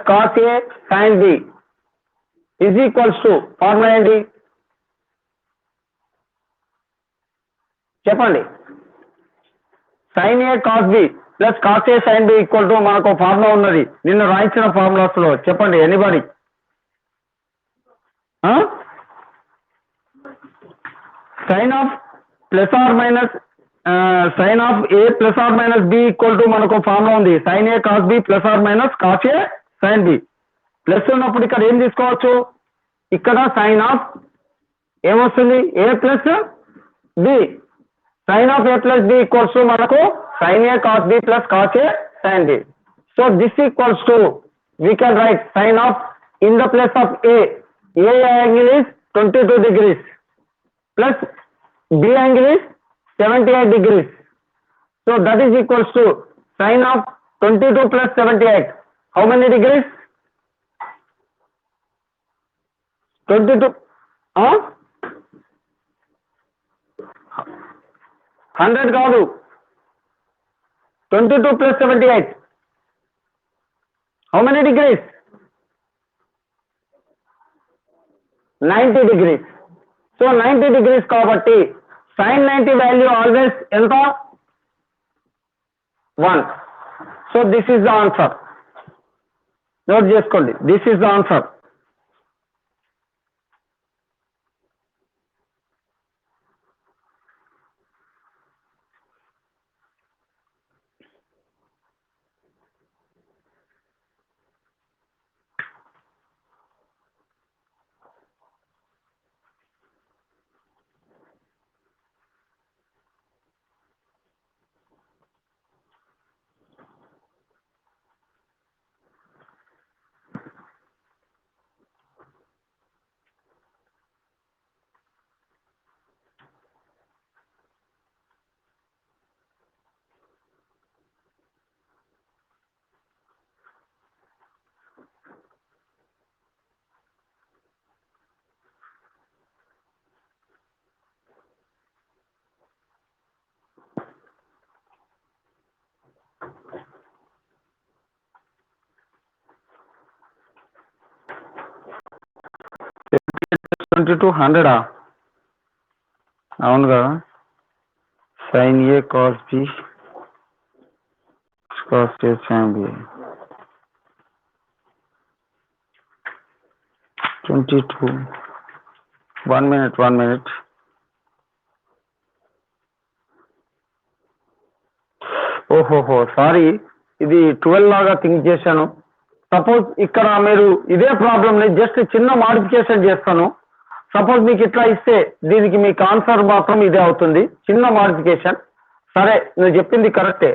cos A sin B is equals to formula ఏంటి చెప్పండి. sin A cos B plus cos A sin B equal to మనకు formula ఉన్నది, నిన్న రాయించిన formulas లో చెప్పండి anybody. Sine of plus or minus sine of A plus or minus B equal to మనకు formula ఉంది, sine A cos B plus or minus cos A sign B. Plus ఉన్నప్పుడు ఇక్కడ ఏం తీసుకోవచ్చు, ఇక్కడ సైన్ ఆఫ్ ఏమొస్తుంది A plus B, sine of A plus b equals to మనకు sin A cos B plus cos A sign b. So this equals to we can write sin of in the place of a angle is 22 degrees plus B angle is 78 degrees. So that is equals to sin of 22 plus 78. How many degrees? 22. 100 కాదు, 22 plus 78. How many degrees? 90 degrees. So 90 degrees కాబట్టి sin 90 value always ఎంత 1. So this is the answer, note చేసుకోండి, this is the answer. Twenty 100 అవును కదా, సైన్ ఏ cos బి కాస్ ఏ sign బి 22. 1 minute. ఓహోహో సారీ, ఇది 12 లాగా థింక్ చేశాను. సపోజ్ ఇక్కడ మీరు ఇదే ప్రాబ్లమ్ని జస్ట్ చిన్న మాడిఫికేషన్ చేస్తాను. సపోజ్ మీకు ఇట్లా ఇస్తే దీనికి మీకు ఆన్సర్ మాత్రం ఇదే అవుతుంది, చిన్న మాడిఫికేషన్. సరే నువ్వు చెప్పింది కరెక్టే.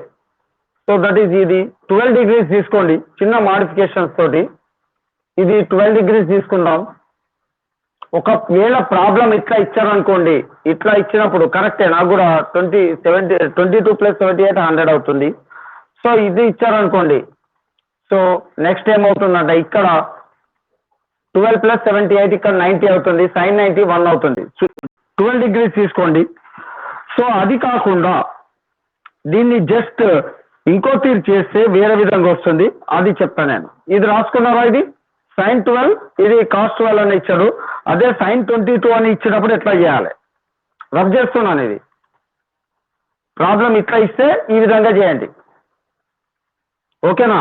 సో దట్ ఈస్ ఇది 12 degrees తీసుకోండి, చిన్న మాడిఫికేషన్స్ తోటి ఇది 12 degrees తీసుకుందాం. ఒకవేళ ప్రాబ్లం ఇట్లా ఇచ్చారనుకోండి, ఇట్లా ఇచ్చినప్పుడు కరెక్టే, నాకు కూడా 22 plus 78 100 అవుతుంది. సో ఇది ఇచ్చారనుకోండి, సో నెక్స్ట్ ఏమవుతుందంటే ఇక్కడ 12 plus 78 ఇక్కడ 90 అవుతుంది, sin 90 1 అవుతుంది. 12 degrees తీసుకోండి. సో అది కాకుండా దీన్ని జస్ట్ ఇంకో తీరు చేస్తే వేరే విధంగా వస్తుంది, అది చెప్తాను నేను. ఇది రాసుకున్నారా, ఇది sin 12 ఇది cos 12 అని ఇచ్చాడు, అదే sin 22 అని ఇచ్చినప్పుడు ఎట్లా చేయాలి రబ్ చేస్తున్నాను. ఇది ప్రాబ్లం ఇట్లా ఇస్తే ఈ విధంగా చేయండి, ఓకేనా?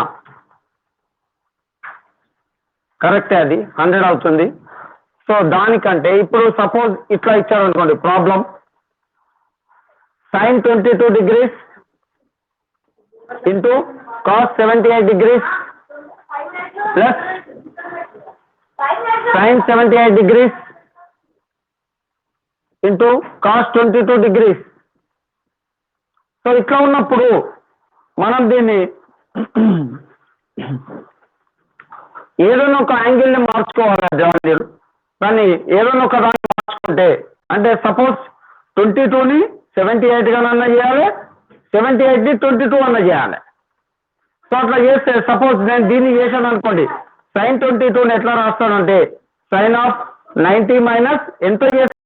కరెక్టే, అది 100 అవుతుంది. సో దానికంటే ఇప్పుడు సపోజ్ ఇట్లా ఇచ్చారు అనుకోండి problem, sin 22 degrees into cos 78 degrees plus sin 78 degrees into cos 22 degrees. So ఇట్లా ఉన్నప్పుడు మనం దీన్ని ఏదైనా ఒక యాంగిల్ని మార్చుకోవాలి జాయిన్, కానీ ఏదైనా ఒక దాన్ని మార్చుకుంటే అంటే సపోజ్ 22ని 78 గానన్నా చేయాలి, 78ని 22 అన్న చేయాలి. సో అట్లా చేస్తే సపోజ్ నేను దీన్ని చేశాను అనుకోండి, sin 22ని ఎట్లా రాస్తానంటే sin ఆఫ్ 90 మైనస్ ఎంత చేస్తే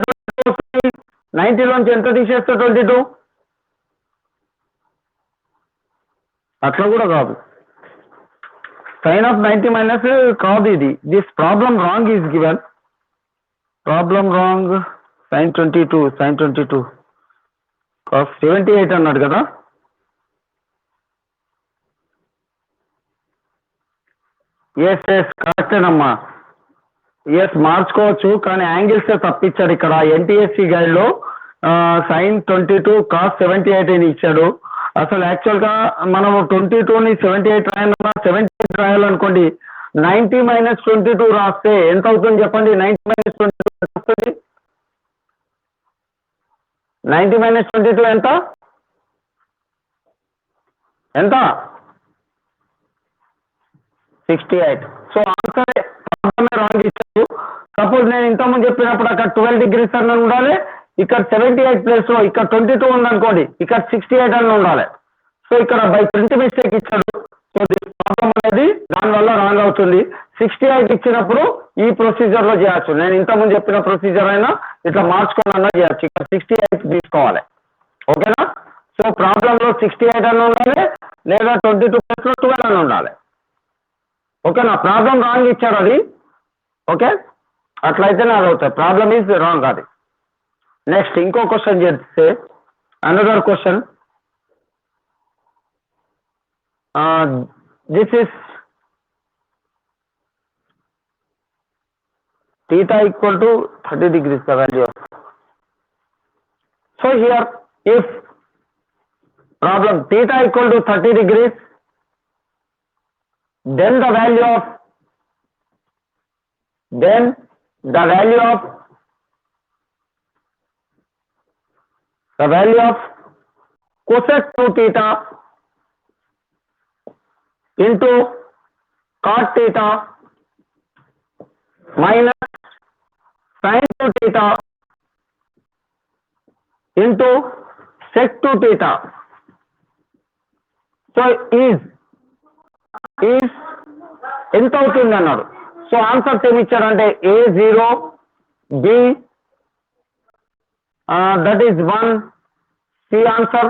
90లోంచి ఎంత తీసేస్తే 22, అట్లా కూడా కాదు. Sin of 90 minus కాదు ఇది. This problem wrong is given. Problem wrong. Sin 22 cos 78 అన్నాడు కదా. ఎస్ కరెక్టేనమ్మా. ఎస్ మార్చుకోవచ్చు కానీ యాంగిల్స్ తప్పించాడు ఇక్కడ. ఎన్టీఎస్సి గైడ్లో sin 22 cos 78 అని ఇచ్చాడు. అసలు యాక్చువల్గా మనం 22ని 78 రాయాలన్నా 78 రాయాలనుకోండి 90 - 22 రాస్తే ఎంత అవుతుంది చెప్పండి. 90 - 22 వస్తుంది. 90 - 22 ఎంత ఎంత 68. సో ఆన్సర్ రాంగ్ ఇచ్చారు. సపోజ్ నేను ఇంతకుముందు చెప్పినప్పుడు అక్కడ 12 degrees అని ఉండాలి, ఇక్కడ 78 ప్లేస్ లో ఇక్కడ 22 ఉందనుకోండి, ఇక్కడ 68 అని ఉండాలి. సో ఇక్కడ బై ప్రింట్ మిస్టేక్ ఇచ్చాడు. సో ప్రాబ్లం అనేది దానివల్ల రాంగ్ అవుతుంది. 68 ఇచ్చినప్పుడు ఈ ప్రొసీజర్ లో చేయొచ్చు. నేను ఇంతకుముందు చెప్పిన ప్రొసీజర్ అయినా ఇట్లా మార్చుకోవాలన్నా చేయొచ్చు. ఇక్కడ 68 తీసుకోవాలి. ఓకేనా. సో ప్రాబ్లం లో 68 అని ఉండాలి లేదా 22 ప్లేస్ లో 12 అని ఉండాలి. ఓకేనా. ప్రాబ్లం రాంగ్ ఇచ్చాడు అది. ఓకే అట్లయితేనే అది అవుతాయి. ప్రాబ్లమ్ ఈజ్ రాంగ్ అది. నెక్స్ట్ ఇంకో క్వశ్చన్ చేస్తే another question. This is theta equal to 30 degrees the value of. So here if problem theta equal to 30 degrees, then the value of cosec 2 theta into cot theta minus sin 2 theta into sec 2 theta. So is ఎంత అవుతుంది అన్నాడు. So answers ఏమి ఇచ్చారంటే A0, B that is 1, C answer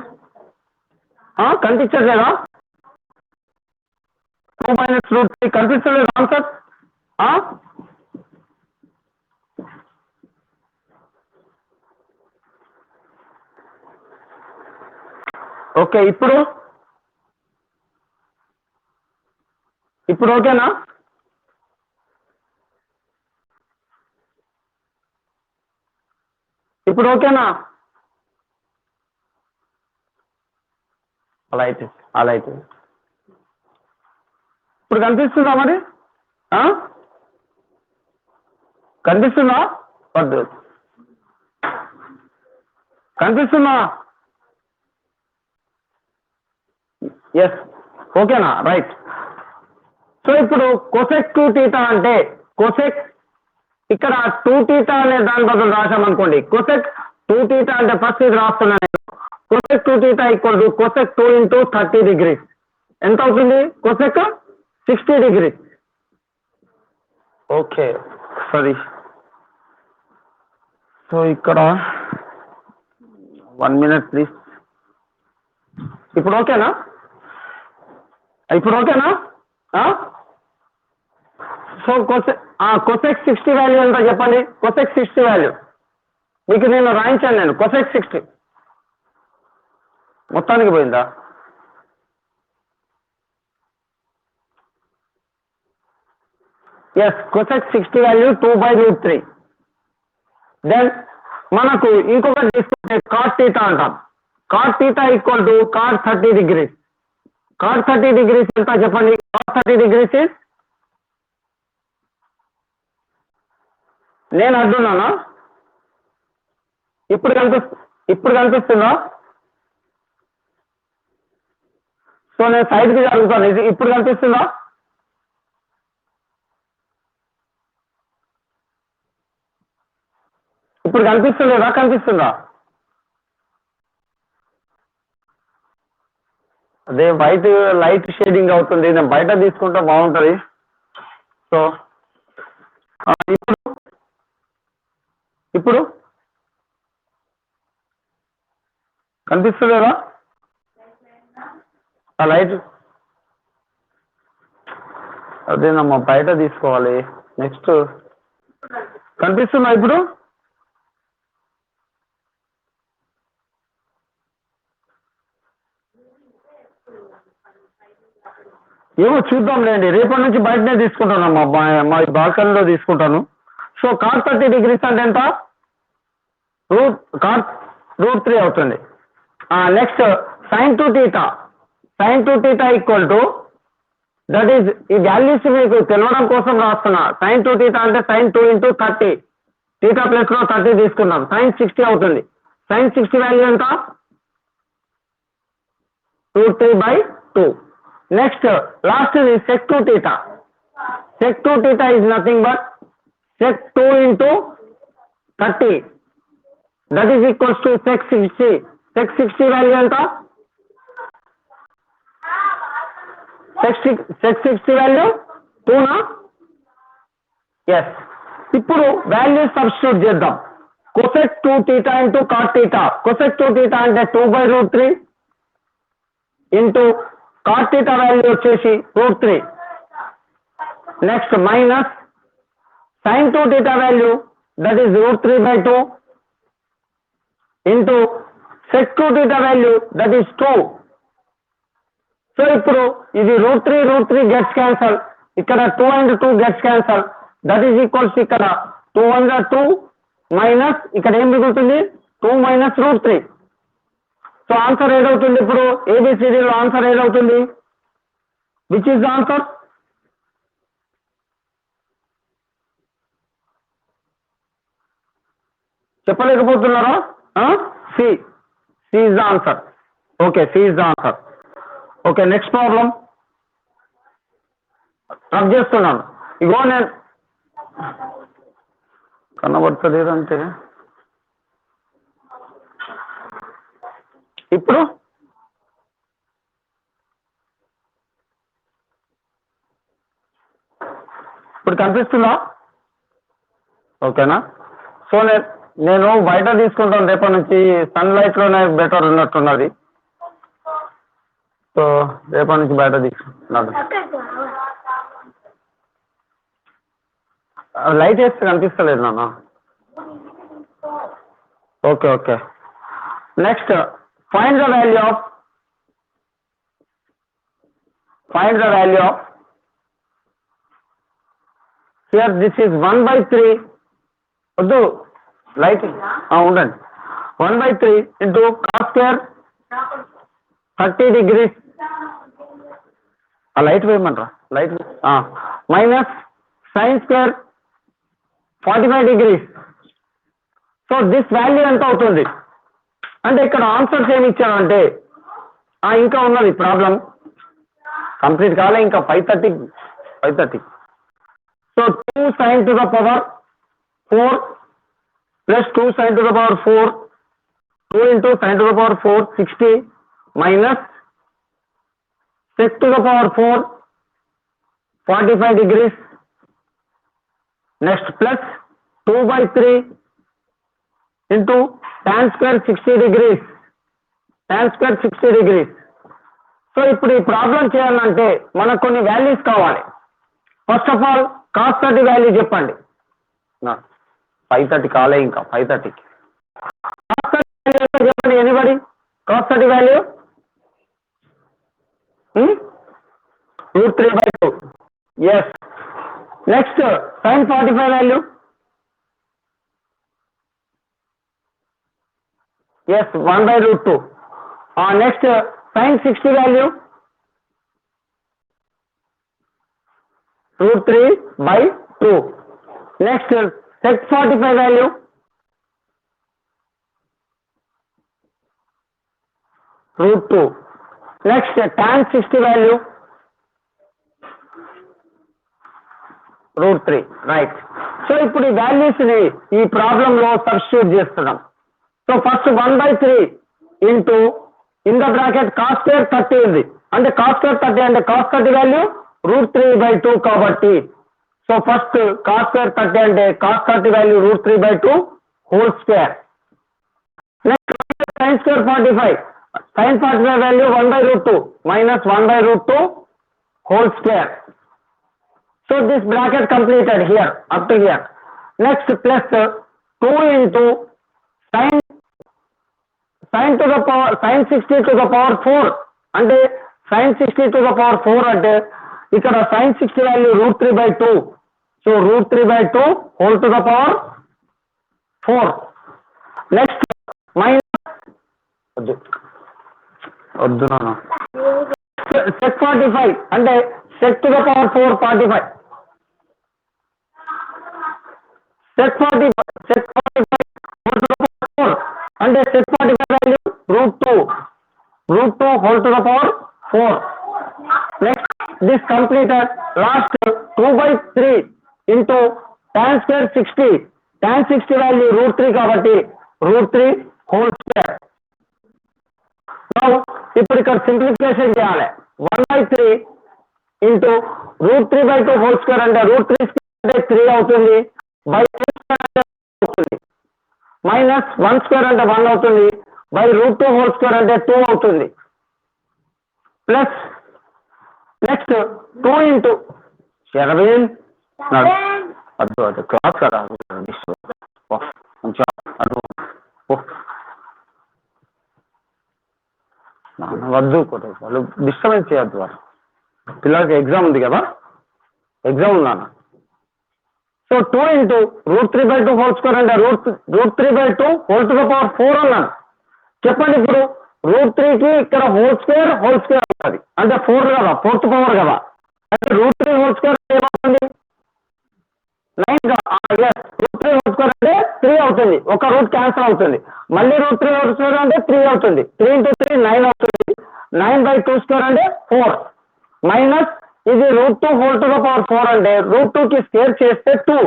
కనిపించట్లేదా. 2 - √3 కనిపిస్తలేదు answer. Okay ఇప్పుడు ఓకేనా. ఇప్పుడు ఓకేనా. అలా అయితే ఇప్పుడు కనిపిస్తుందా మరి. కనిపిస్తుందా వద్దు కనిపిస్తుందా. ఎస్ ఓకేనా రైట్. సో ఇప్పుడు కొసెక్ 2 theta అంటే కొసెక్ ఇక్కడ 2 theta అనే దాని బదులు రాసామనుకోండి. కొసెక్ 2 theta అంటే ఫస్ట్ ఇది రాస్తున్నాను నేను. Cosec 2 theta equal to cosec 2 into 30 degrees ఎంత అవుతుంది. Cosec 60 degrees. Okay sorry. So ఇక్కడ 1 minute ప్లీజ్. ఇప్పుడు ఓకేనా. సో కొసెక్ 60 వాల్యూ ఎంత చెప్పండి. కొసెక్ 60 వాల్యూ మీకు నేను రాయించాను. నేను కొసెక్ 60 మొత్తానికి పోయిందా. Yes cosec 60 value 2/√3. దెన్ మనకు ఇంకొకటి తీసుకుంటే కాట్ థీటా అంటాం. Cot theta equal to cot 30 degrees. కాట్ 30 degrees ఎంత చెప్పండి. కాట్ 30 degrees నేను అడ్డున్నానా. ఇప్పుడు కనిపిస్తుందా. సో నేను సైడ్కి జరుగుతాను. ఇప్పుడు కనిపిస్తుందా. ఇప్పుడు కనిపిస్తుందా. అదే వైట్ లైట్ షేడింగ్ అవుతుంది. నేను బయట తీసుకుంటే బాగుంటుంది. సో ఇప్పుడు కనిపిస్తుందా ఆ లైట్. అదేనమ్మా బయట తీసుకోవాలి. నెక్స్ట్ కనిపిస్తుందా ఇప్పుడు? ఏమో చూద్దాంలేండి, రేపటి నుంచి బయటనే తీసుకుంటానమ్మా, మా బాల్కనీలో తీసుకుంటాను. సో cos 30 degrees అంటే ఎంత? √3 అవుతుంది. Next sin 2 theta. sin 2 theta equal to, that is ఈ వాల్యూస్ మీకు తెలవడం కోసం రాస్తున్నా. sin 2 theta అంటే sin 2 into 30, theta ప్లస్ లో 30 తీసుకుందాం, sin 60 అవుతుంది. sin 60 వాల్యూ ఎంత? √3/2. Next last sec 2 theta. sec 2 theta is nothing but sec 2 into 30, that is equals to sec 60. sec 60 value ఎంత? sec 60 వాల్యూ 2 నా? ఎస్. ఇప్పుడు వాల్యూ సబ్స్టిట్యూట్ చేద్దాం. cosec 2 theta into cot theta. cosec 2 theta అంటే 2/√3 into cot theta value వచ్చేసి √3. Next minus sin 2 theta value, that is √3/2 into sec 2 theta value, that is 2. So ఇప్పుడు ఇది √3 gets cancel, ఇక్కడ 2 and 2 gets cancel, that is equals ఇక్కడ 2 1 2 minus ఇక్కడ ఏం మిగులుతుంది? 2 minus √3. So answer ఏదవుతుంది ఇప్పుడు? ఏబిసిడిలో ఆన్సర్ ఏదవుతుంది? Which is the answer? చెప్పలేకపోతున్నారా? C is the answer. Okay, C is the answer. Okay, next problem rub చేస్తున్నాను. ఇగో నేను కనబడుతుంది అంటే ఇప్పుడు కనిపిస్తుందా? ఓకేనా? సో నేను బయట తీసుకుంటాను రేపటి నుంచి, సన్లైట్ లోనే బెటర్ ఉన్నట్టున్నది. సో రేపటి నుంచి బయట తీసుకుంటున్నాను. లైట్ వేస్తే కనిపిస్తలేదు నాన్న. Okay okay. Next find the value of here this is 1/3. వద్దు లైట్ ఉండండి. 1/3 ఇంటూ cos స్క్వేర్ 30 degrees. ఆ లైట్ వేయమంటారా? Light minus sin square 45 degrees. So this value ఎంత అవుతుంది అంటే, ఇక్కడ ఆన్సర్స్ ఏమి ఇచ్చారంటే, ఇంకా ఉన్నది ప్రాబ్లం కంప్లీట్ కాలే, ఇంకా 530. So 2 sin to the power 4 plus 2 sin to the power 4, 2 into sin to the power 4 60 minus sec to the power 4 45 degrees. Next plus 2/3 into tan square 60 degrees. So ఇప్పుడు ఈ problem చేయాలంటే మనకు కొన్ని values కావాలి. First of all cos 30 value చెప్పండి. 530 కాలే, ఇంకా 530. cos 30 value చెప్పండి anybody. cos 30 value √3/2. Yes. Next sin 45 value. Yes, 1/√2. Next sin 60 value √3/2. Next sec 45 value √2. Next tan 60 value √3. Right. So ఇప్పుడు ఈ వాల్యూస్ ని ఈ ప్రాబ్లం లో సబ్స్టిట్యూట్ చేస్తున్నాం. So first 1/3 into in the bracket cos square 30 ఉంది, అంటే cos square 30 అంటే cos 30 value √3/2 కాబట్టి, సో ఫస్ట్ cos స్క్వేర్ 30 అంటే cos 30 value √3/2 whole square. Next sin square 45, sin 45 value 1/√2 minus 1/√2 whole square. So this bracket completed here up to here. Next plus 2 into sin to the power sin 60 to the power 4 అంటే sin 60 to the power 4 అంటే ఇక్కడ sin 60 value √3/2. So √3/2 whole to the power 4. Next minus వద్దు నాన్న sec 45 అంటే sec to the power 4 45. sec 45 whole to the power 4 అంటే sec 45 value √2 whole to the power 4. Next this completed. Last 2/3 into tan square 60. tan 60 value √3 కాబట్టి √3 whole square. Now ఇప్పుడు ఇక్కడ simplification చేయాలి. 1/3 into √3/2 whole square అంటే √3 square అంటే 3 అవుతుంది by 2 square అంటే అవుతుంది మైనస్ 1 square అంటే 1 అవుతుంది బై √2 whole square అంటే 2 అవుతుంది ప్లస్ నెక్స్ట్ 2 into శరవేన్ అది క్లాస్ కదా వద్దు వాళ్ళు డిస్టర్బెన్స్ చేయొద్దు. వారు పిల్లలకి ఎగ్జామ్ ఉంది కదా, ఎగ్జామ్ ఉన్నాను. సో 2 into √3/2 whole square అంటే √3/2 whole to the power 4 అన్నాను. చెప్పండి ఇప్పుడు √3కి ఇక్కడ హోల్ స్క్వేర్ అవుతుంది అంటే 4 కదా, 4th పవర్ కదా, అంటే √3 whole square ఏమవుతుంది 9 √3 whole square అంటే 3 అవుతుంది, ఒక రూట్ క్యాన్సిల్ అవుతుంది, మళ్ళీ √3 whole square అంటే 3 అవుతుంది, 3 into 3 9 అవుతుంది, 9/2 square అంటే 4 మైనస్ ఇది √2 whole to the power 4 అంటే √2కి స్క్వేర్ చేస్తే 2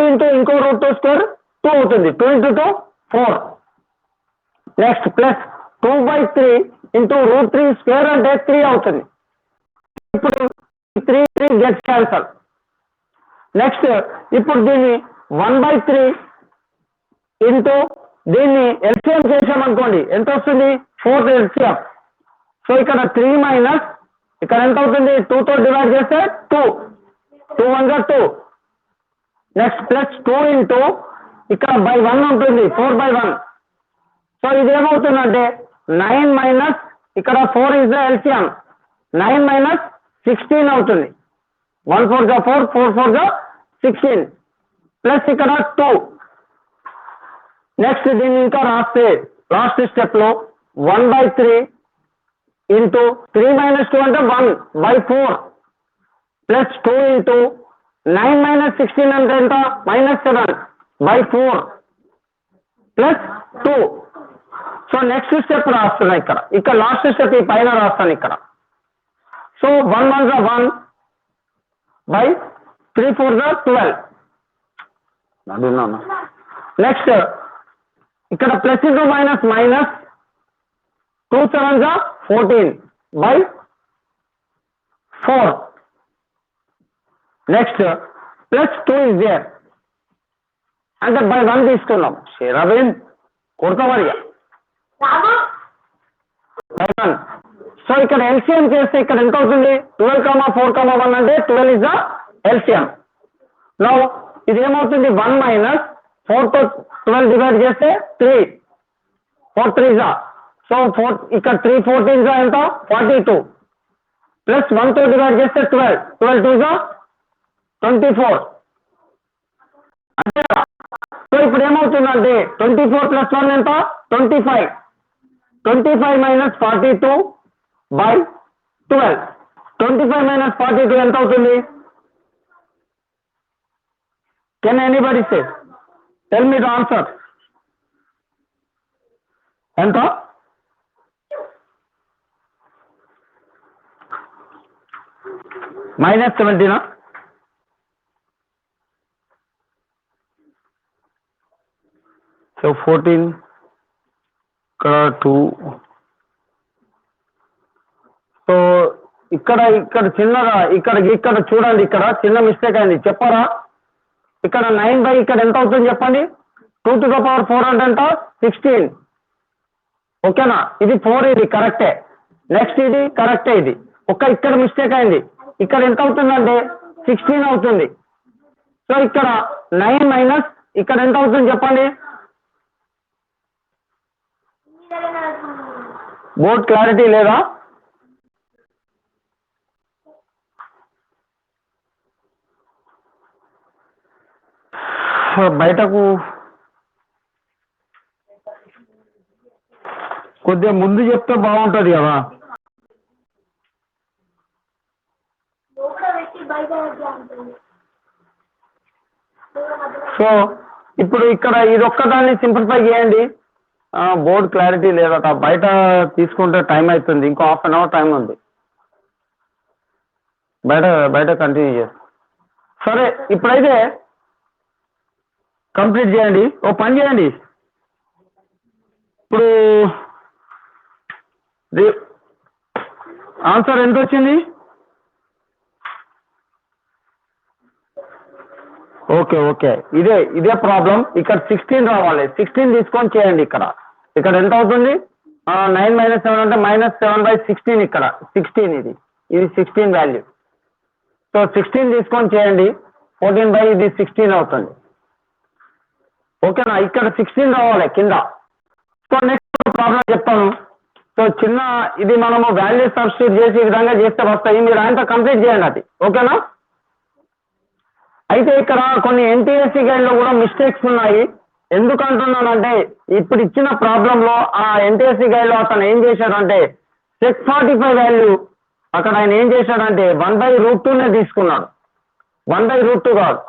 into ఇంకో √2 square 2 అవుతుంది, 2 into 2 4. Next plus 2/3 into √3 square అంటే 3 అవుతుంది. ఇప్పుడు 3 గెట్స్ క్యాన్సల్. నెక్స్ట్ ఇప్పుడు దీన్ని 1/3 ఇంటూ దీన్ని ఎల్సిఎం చేసామనుకోండి ఎంత వస్తుంది 4 ఎల్సిఎం. సో ఇక్కడ 3 మైనస్ ఇక్కడ ఎంత అవుతుంది 2తో డివైడ్ చేస్తే 2 1 గా 2. నెక్స్ట్ ప్లస్ 2 ఇంటూ ఇక్కడ బై 1 ఉంటుంది 4/1. సో ఇది ఏమవుతుందంటే 9 మైనస్ ఇక్కడ 4 ఇస్ ద ఎల్సిఎం 9 మైనస్ 16 అవుతుంది. 1 4 గా 4 4 4 గా 16 ప్లస్ ఇక్కడ 2. నెక్స్ట్ దీన్ని ఇంకా రాస్తే లాస్ట్ స్టెప్ లో 1/3 ఇంటూ 3 - 2 అంటే 1/4 ప్లస్ 2 ఇంటూ 9 - 16 అంటే ఎంత -7/4 ప్లస్ 2. సో నెక్స్ట్ స్టెప్ రాస్తున్నా ఇక్కడ లాస్ట్ స్టెప్ ఈ పైన రాస్తాను ఇక్కడ. సో 1 1 గా 1/3 4 గా 12. నెక్స్ట్ ఇక్కడ ప్లస్ ఇంటూ మైనస్ 2 7 గా 14/4. నెక్స్ట్ ప్లస్ 2 ఇస్ దేర్ అంటే బై 1 తీసుకున్నాం. షేరాబేన్ కొడతామరియా బై 1. సో ఇక్కడ ఎల్సిఎం చేస్తే ఇక్కడ ఎంత అవుతుంది 12, 4, 1 అంటే 12 ఇస్ ద ఎల్సిఎం. నౌ ఇది ఏమవుతుంది 1 మైనస్ 4తో 12 డివైడ్ చేస్తే 3 4 3 జా. సో 4 ఇక్కడ 3 14 జా ఎంత 42 ప్లస్ 1తో డివైడ్ చేస్తే 12 2 జా 24. అంటే సో ఇప్పుడు ఏమవుతుందంటే 24 + 1 ఎంత 25 25 - 42/12. 25 - 42 ఎంత అవుతుంది? Can anybody say? Tell me the answer. ఎంత? -17. సో 14 ఇక్కడ 2. సో ఇక్కడ చిన్నగా ఇక్కడ చూడండి ఇక్కడ చిన్న మిస్టేక్ అయింది చెప్పరా. ఇక్కడ 9 ఇక్కడ ఎంత అవుతుంది చెప్పండి 2 to the power 4 అంటే ఎంత 16. ఓకేనా, ఇది 4 ఇది కరెక్టే. నెక్స్ట్ ఇది కరెక్టే, ఇది ఇక్కడ మిస్టేక్ అయింది. ఇక్కడ ఎంత అవుతుందంటే 16 అవుతుంది. సో ఇక్కడ 9 మైనస్ ఇక్కడ ఎంత అవుతుంది చెప్పండి. బోర్డ్ క్లారిటీ లేదా? బయటకు కొద్దిగా ముందు చెప్తే బాగుంటుంది కదా. సో ఇప్పుడు ఇక్కడ ఇది ఒక్కదాన్ని సింప్లిఫై చేయండి. బోర్డ్ క్లారిటీ లేదట, బయట తీసుకుంటే టైం అవుతుంది, ఇంకో హాఫ్ అన్ అవర్ టైం ఉంది. బయట కంటిన్యూ చేస్తాం. సరే ఇప్పుడైతే కంప్లీట్ చేయండి. ఓ పని చేయండి, ఇప్పుడు ఆన్సర్ ఎంత వచ్చింది? ఓకే ఇదే ప్రాబ్లం. ఇక్కడ 16 రావాలి, 16 తీసుకొని చేయండి. ఇక్కడ ఎంత అవుతుంది? 9 మైనస్ 7 అంటే -7/16. ఇక్కడ 16 ఇది 16 వాల్యూ. సో 16 తీసుకొని చేయండి, 14/16 అవుతుంది. ఓకేనా? ఇక్కడ 16 రావాలి కింద. సో నెక్స్ట్ ప్రాబ్లం చెప్తాను. సో చిన్న ఇది మనము వాల్యూ సబ్స్టిట్యూట్ చేసి ఈ విధంగా చేస్తే వస్తాయి. మీరు ఆయనతో కంప్లీట్ చేయండి అది. ఓకేనా? అయితే ఇక్కడ కొన్ని ఎన్టీఎస్సీ గైడ్లో కూడా మిస్టేక్స్ ఉన్నాయి. ఎందుకు అంటున్నానంటే ఇప్పుడు ఇచ్చిన ప్రాబ్లంలో ఆ ఎన్టీఎస్సీ గైడ్లో అతను ఏం చేశాడంటే sec45 వాల్యూ అక్కడ ఆయన ఏం చేశాడంటే 1/√2నే తీసుకున్నాడు. 1/√2 కాదు,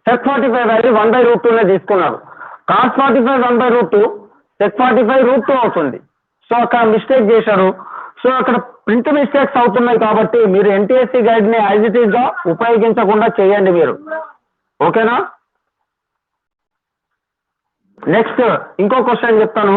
sec45 వాల్యూ 1/√2నే తీసుకున్నాడు. cos45 1/√2, sec45 √2 అవుతుంది. సో అక్కడ మిస్టేక్ చేశారు. సో అక్కడ ప్రింట్ మిస్టేక్స్ అవుతున్నాయి కాబట్టి మీరు ఎన్టీఎస్సీ గైడ్ని యాజ్ ఇట్ ఈస్గా ఉపయోగించకుండా చేయండి మీరు. ఓకేనా? నెక్స్ట్ ఇంకో క్వశ్చన్ చెప్తాను.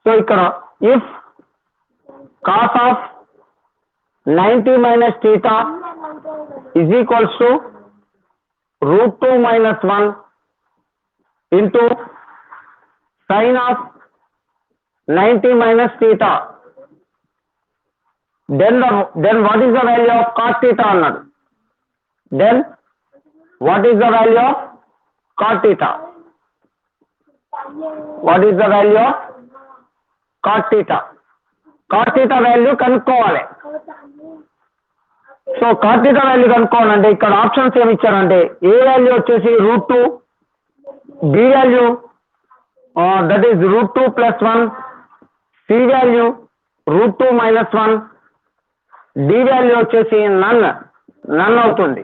సో ఇక్కడ if cos of 90 minus theta is equals to √2 minus 1 into sin of 90 minus theta, then what is the value of cos theta అన్నాడు. Then what is the value of cos theta? What is the value of cos theta? cos theta value కనుక్కోవాలి. So cos theta value కనుక్కోవాలంటే ఇక్కడ options ఏమి ఇచ్చారంటే A value వచ్చేసి √2, B value that is √2 + 1, C value √2 - 1, D value వచ్చేసి none అవుతుంది.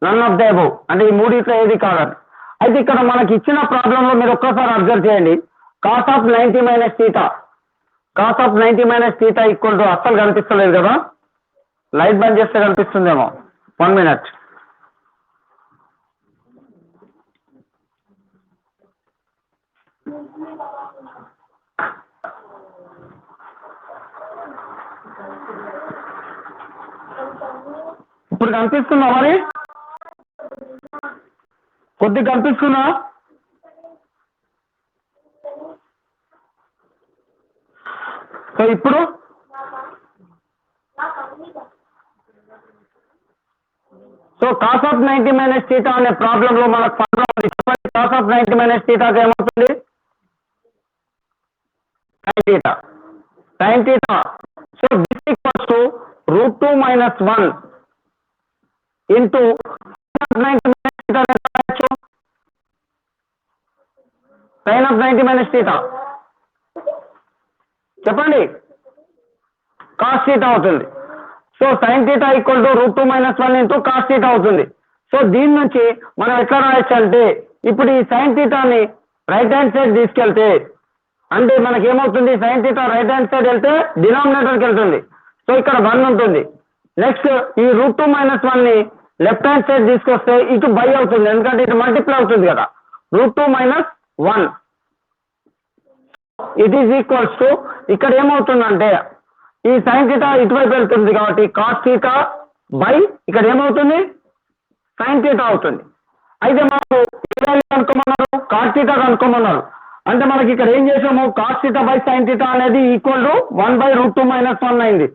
None of the above అంటే ఈ మూడిట్లో ఏది కాదని. అయితే ఇక్కడ మనకి ఇచ్చిన ప్రాబ్లంలో మీరు ఒక్కసారి అబ్జర్వ్ చేయండి. cos of 90 minus theta, cos of 90 minus theta equal to అస్సలు కనిపిస్తలేదు కదా. లైట్ బంద్ చేస్తే కనిపిస్తుందేమో. 1 minute. ఇప్పుడు కనిపిస్తుందా మరి? కొద్దిగా కనిపిస్తుందా? సో ఇప్పుడు so cos of 90 minus theta అనే ప్రాబ్లంలో మనకు formula cos of 90 minus theta ఏమవుతుంది? sin theta. So this equals to √2 - 1 into sin of 90 minus theta sin of 90 minus theta చెప్పండి. cos theta అవుతుంది. So sin theta equal to √2 - 1 into cos theta అవుతుంది. So దీని నుంచి మనం ఎట్లా రాయొచ్చు అంటే ఇప్పుడు ఈ sin thetaని రైట్ హ్యాండ్ సైడ్ తీసుకెళ్తే అంటే మనకి ఏమవుతుంది? sin theta right hand side వెళ్తే డినామినేటర్కి వెళ్తుంది. సో ఇక్కడ 1 ఉంటుంది. నెక్స్ట్ ఈ √2 - 1ని లెఫ్ట్ హ్యాండ్ సైడ్ తీసుకొస్తే ఇటు బై అవుతుంది, ఎందుకంటే ఇటు మల్టిప్లై అవుతుంది కదా. √2 - 1 ఇట్ ఈస్ ఈక్వల్స్ టు ఇక్కడ ఏమవుతుందంటే ఈ sin theta ఇటువైపు వెళ్తుంది కాబట్టి cos theta బై ఇక్కడ ఏమవుతుంది సైన్ థీటా అవుతుంది. అయితే మనకు ఏ వాల్యూ కనుక్కోమన్నారు, కాస్ థీటా కనుక్కోమన్నారు. అంటే మనకి ఇక్కడ ఏం చేసాము, cos theta by sine theta అనేది ఈక్వల్ టు 1/√2 - 1 అయింది.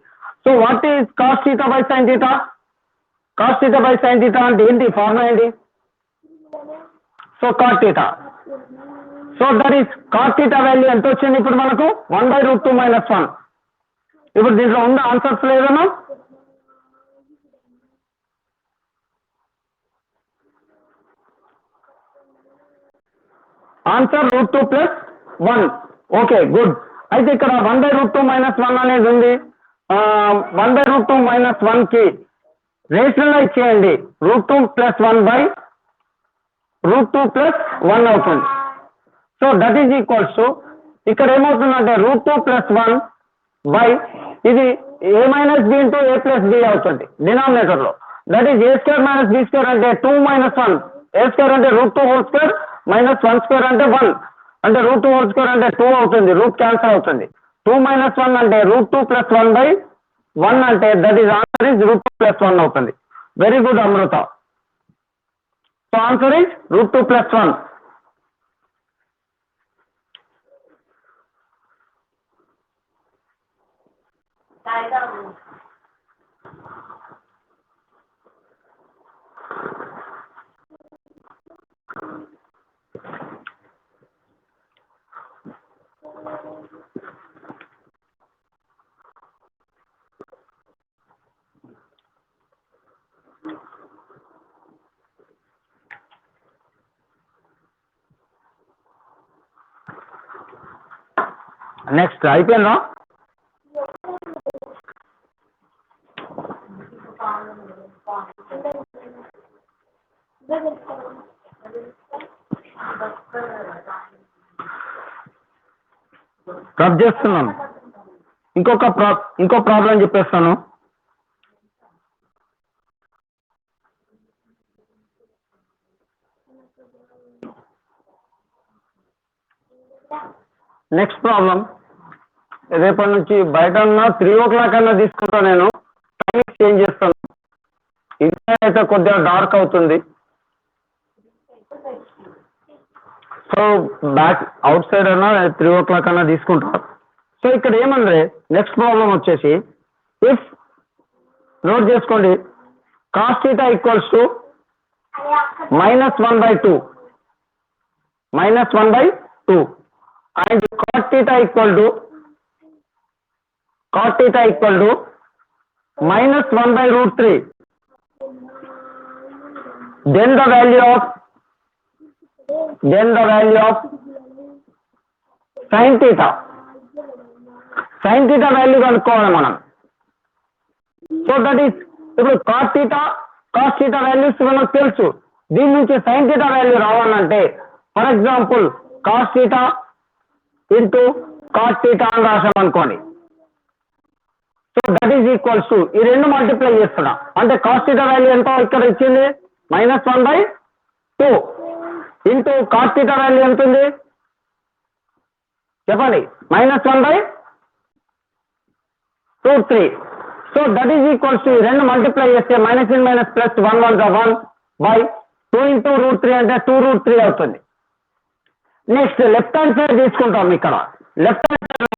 So what is cos theta by sine theta? Cos theta by sine theta అంటే ఏంటి, ఫార్ములా ఏంటి? So cot theta. So that is cot theta value ఎంత వచ్చింది ఇప్పుడు మనకు 1/√2 - 1. ఇప్పుడు దీంట్లో ఉందా ఆన్సర్స్ లేదన్నా? ఆన్సర్ √2 + 1. Okay good. అయితే ఇక్కడ 1/√2 - 1 అనేది ఉంది. 1/√2 - 1 కి రేషనలైజ్ చేయండి. √2 + 1/√2 + 1 అవుతుంది. So that is equals to ఇక్కడ ఏమవుతుందంటే √2 + 1 బై ఇది a - b into a + b అవుతుంది డినామినేటర్ లో. దట్ ఈజ్ a² - b² అంటే 2 - 1. a² అంటే √2² - 1² అంటే 1. అంటే √2² అంటే 2 అవుతుంది, రూట్ క్యాన్సల్ అవుతుంది. 2 - 1 అంటే √2 + 1/1 అంటే దట్ ఈజ్ ఆన్సర్ ఈజ్ √2 + 1 అవుతుంది. Very good Amrita. So answer is √2 + 1. Next అయిపోయిందా? రబ్ చేస్తున్నాను. ఇంకో ప్రాబ్లం చెప్పేస్తాను. నెక్స్ట్ ప్రాబ్లం రేపటి నుంచి బయట ఉన్న 3 o'clock అన్నా తీసుకుంటా, నేను టైమింగ్ చేంజ్ చేస్తాను. ఇంట్లో అయితే కొద్దిగా డార్క్ అవుతుంది. సో బ్యాక్ అవుట్ సైడ్ అన్నా 3 o'clock అన్నా తీసుకుంటా. సో ఇక్కడ ఏమంటే నెక్స్ట్ ప్రాబ్లం వచ్చేసి, ఇఫ్ నోట్ చేసుకోండి, cos theta equals to -1/2 and cot theta equal to -1/√3. Then the value of sin theta value కనుక్కోవాలి మనం. సో దట్ ఈస్ ఇప్పుడు cos theta వాల్యూస్ మనకు తెలుసు. దీని నుంచి sin theta వాల్యూ రావాలంటే for example cos theta into cot theta అని రాసామనుకోండి. So that is equals to ఈ రెండు మల్టిప్లై చేస్తున్నా అంటే cos theta వాల్యూ ఎంత ఇక్కడ ఇచ్చింది -1/2 ఇంటూ cot theta వాల్యూ ఎంత ఉంది చెప్పండి, -1/√3. So that is equals to ఈ రెండు మల్టిప్లై చేస్తే -1 - +1 = 1/2 ఇంటూ √3 అంటే 2√3 అవుతుంది. నెక్స్ట్ లెఫ్ట్ హ్యాండ్ సైడ్ తీసుకుంటాం. ఇక్కడ left hand side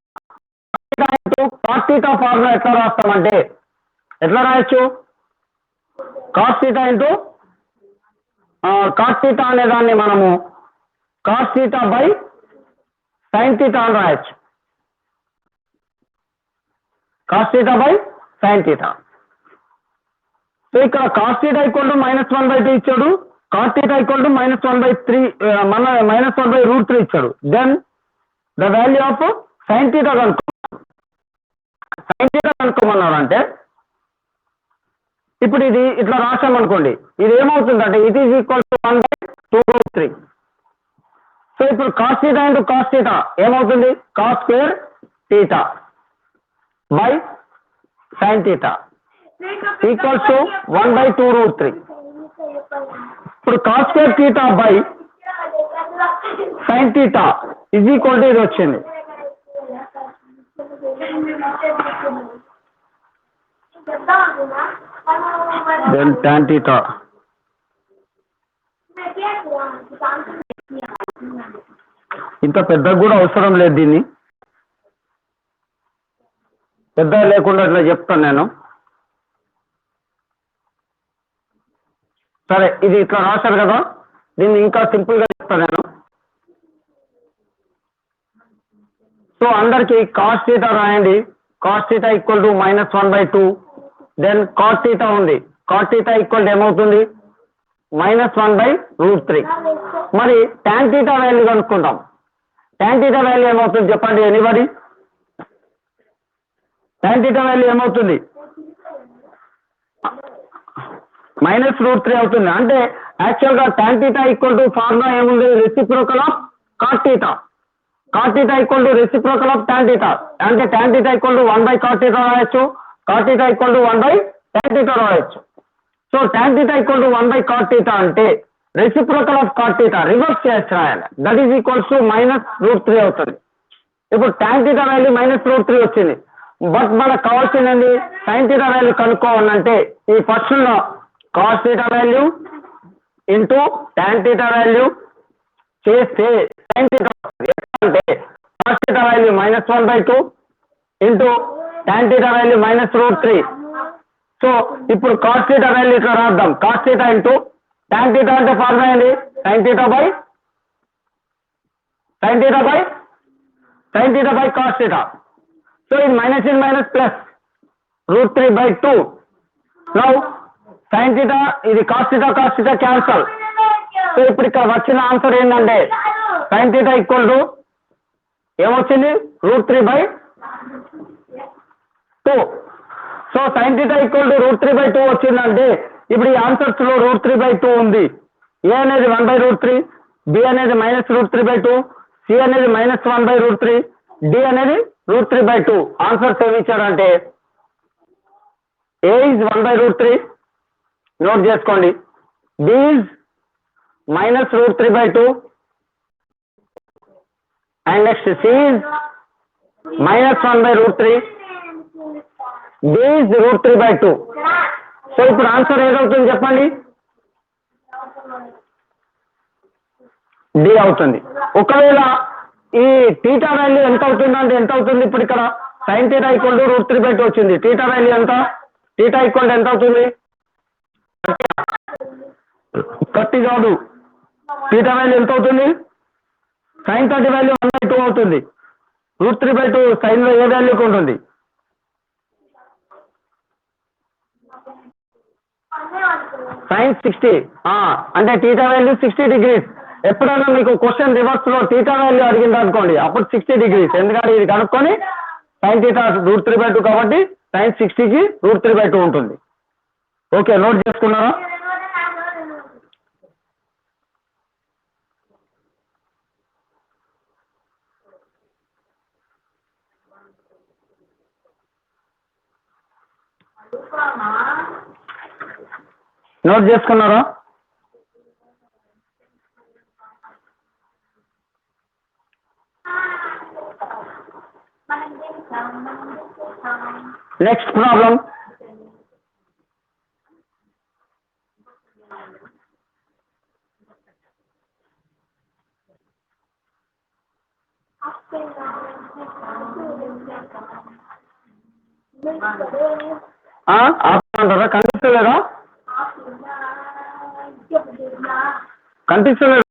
cos theta formula ఎట్లా రాస్తామంటే ఎట్లా రాయొచ్చు, cos theta into cos theta అనే దాన్ని మనము cos theta by sin theta అని రాయొచ్చు. cos theta by sin theta. So ఇక్కడ cos theta = -1/2 ఇచ్చాడు, cos theta = -1/3 ఇచ్చాడు. Then the value of sin theta కనుక్కోమన్నారు. అంటే ఇప్పుడు ఇది ఇట్లా రాసామనుకోండి, ఇది ఏమవుతుందంటే ఇట్ ఈజ్ ఈక్వల్ టు 1/2√3. సో ఇప్పుడు cos theta into cos theta ఏమవుతుంది, cos² theta by sin theta equals to 1/2√3. ఇప్పుడు cos² theta by sin theta is equal to ఇది వచ్చింది. Then tan theta. ఇంత పెద్దగా కూడా అవసరం లేదు, దీన్ని పెద్ద లేకుండా ఇట్లా చెప్తాను నేను. సరే, ఇది ఇట్లా రాశారు కదా, దీన్ని ఇంకా సింపుల్గా చెప్తాను నేను. సో అందరికి కాస్ థీటా రాయండి. Cos theta equal to -1/2. Then cot theta ఉంది, కాట్ థీటా ఈక్వల్ టు ఏమవుతుంది? -1/√3. మరి tan థీటా వాల్యూ కనుక్కుంటాం. tan థీటా వాల్యూ ఏమవుతుంది చెప్పండి ఎనీబడి? tan థీటా వాల్యూ ఏమవుతుంది? -√3 అవుతుంది. అంటే యాక్చువల్గా tan theta equal to formula ఏముంది? Reciprocal of cot theta. Cot theta equal to reciprocal of tan theta. అంటే tan theta equal to 1/cot theta రాయొచ్చు, cot theta equal to 1/tan theta రాయొచ్చు. So tan theta equal to 1/cot theta అంటే reciprocal of cot theta reverse చేసి రాయాలి. That is equals to -√3 అవుతుంది. ఇప్పుడు tan theta value -√3 వచ్చింది. But మనకు కావాల్సింది sin థీటా వాల్యూ కనుక్కోవాలంటే ఈ ఫస్ట్ లో cos theta value into tan theta value చేస్తే sin థీటా అంటే cos theta value -1/2 into tan theta value -√3. So ఇప్పుడు cos థీటా వాల్యూ ఇట్లా రాద్దాం, cos theta into tan theta అంటే ఫార్ములా ఏంటి? sin theta by cos theta. So ఇది minus in minus plus √3/2. Now sin theta ఇది cos theta cancel. So ఇప్పుడు ఇక్కడ వచ్చిన ఆన్సర్ ఏంటంటే sin థీటా ఈక్వల్ టు ఏమొచ్చింది? √3/2. So sin theta equal to √3/2 వచ్చిందంటే ఇప్పుడు ఈ ఆన్సర్స్ లో √3/2 ఉంది. ఏ అనేది 1/√3, బి అనేది -√3/2, సి అనేది -1/√3, డి అనేది √3/2. ఆన్సర్స్ ఏమి ఇచ్చాడంటే ఏ ఈజ్ 1/√3, నోట్ చేసుకోండి. B is -√3/2 and next C is -1/√3, D is √3/2. So ఇప్పుడు ఆన్సర్ ఏదవుతుంది చెప్పండి? డి అవుతుంది. ఒకవేళ ఈ థీటా వాల్యూ ఎంత అవుతుంది అంటే ఎంత అవుతుంది? ఇప్పుడు ఇక్కడ sin థీటా ఈక్వల్ టు √3/2 వచ్చింది. థీటా వాల్యూ ఎంత? థీటా ఈక్వల్ టు ఎంత అవుతుంది? 30 కాదు, థీటా వాల్యూ ఎంత అవుతుంది? sin 30 వాల్యూ 1/2 అవుతుంది. √3/2 sin లో ఏ వాల్యూకి ఉంటుంది? sin 60. అంటే థీటా వాల్యూ 60 degrees. ఎప్పుడైనా మీకు క్వశ్చన్ రివర్స్ లో థీటా వాల్యూ అడిగింది అనుకోండి, అప్పుడు 60 degrees. ఎందుకంటే ఇది కనుక్కొని sin థీటా √3/2 కాబట్టి sin 60కి √3/2 ఉంటుంది. ఓకే, నోట్ చేసుకున్నారా? నోట్ చేసుకున్నారా? Next problem. ఆపమంటారా? కనిపిస్తలేదా? కనిపిస్తలేదు.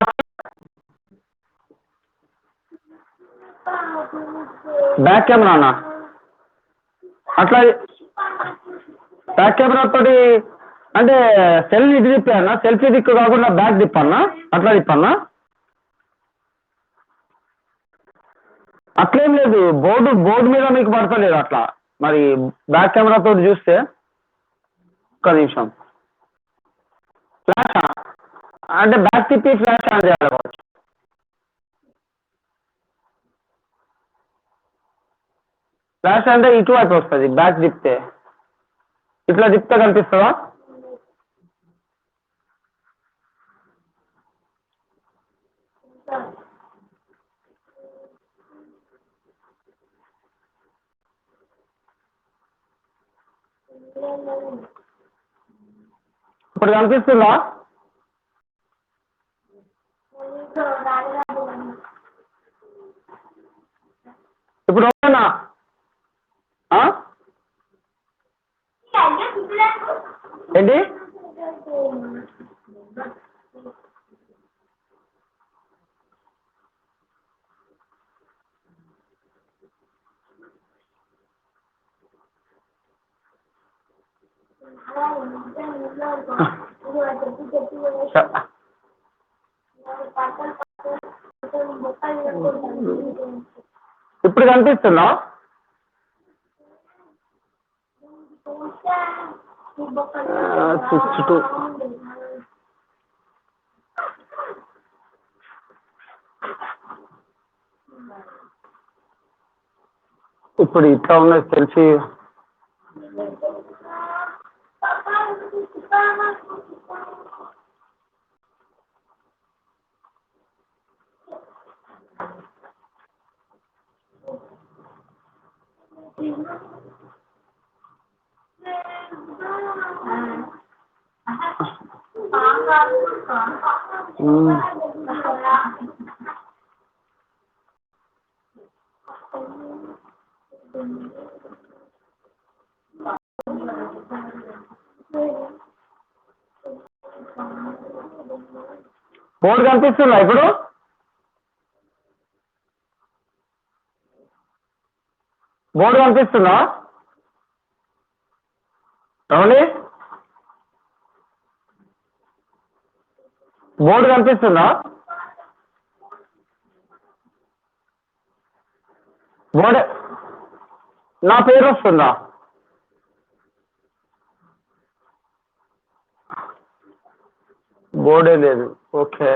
బ్యాక్ కెమెరా అన్న, అట్లా బ్యాక్ కెమెరా తోటి అంటే సెల్ఫీ తిప్పానా? సెల్ఫీ దిక్కు కాకుండా బ్యాక్ తిప్పన్నా? అట్లా తిప్పన్నా? అట్లేం లేదు, బోర్డు మీద మీకు పడతలేదు అట్లా. మరి బ్యాక్ కెమెరా తోటి చూస్తే ఒక్క నిమిషం. ఫ్లాష్ అంటే బ్యాక్ తిప్పి ఫ్లాష్ ఆన్ చేయాలి. ఫ్లాష్ అంటే ఇటువైపు వస్తుంది, బ్యాక్ తిప్పితే. ఇట్లా తిప్పితే కనిపిస్తుందా? ఇప్పుడు కనిపిస్తుందా? ఇప్పుడు ఓకేనా? ఏంటి? ఇప్పుడు కనిపిస్తుందా? సిక్స్ టూ ఇప్పుడు ఇట్లా ఉన్నది సెల్ఫీ. బోర్డు కనిపిస్తుందా ఇప్పుడు? బోర్డు కనిపిస్తుందా? ఏమండి? బోర్డు కనిపిస్తుందా? బోర్డు నా పేరు వస్తుందా? బోర్డే లేదు. ఓకే.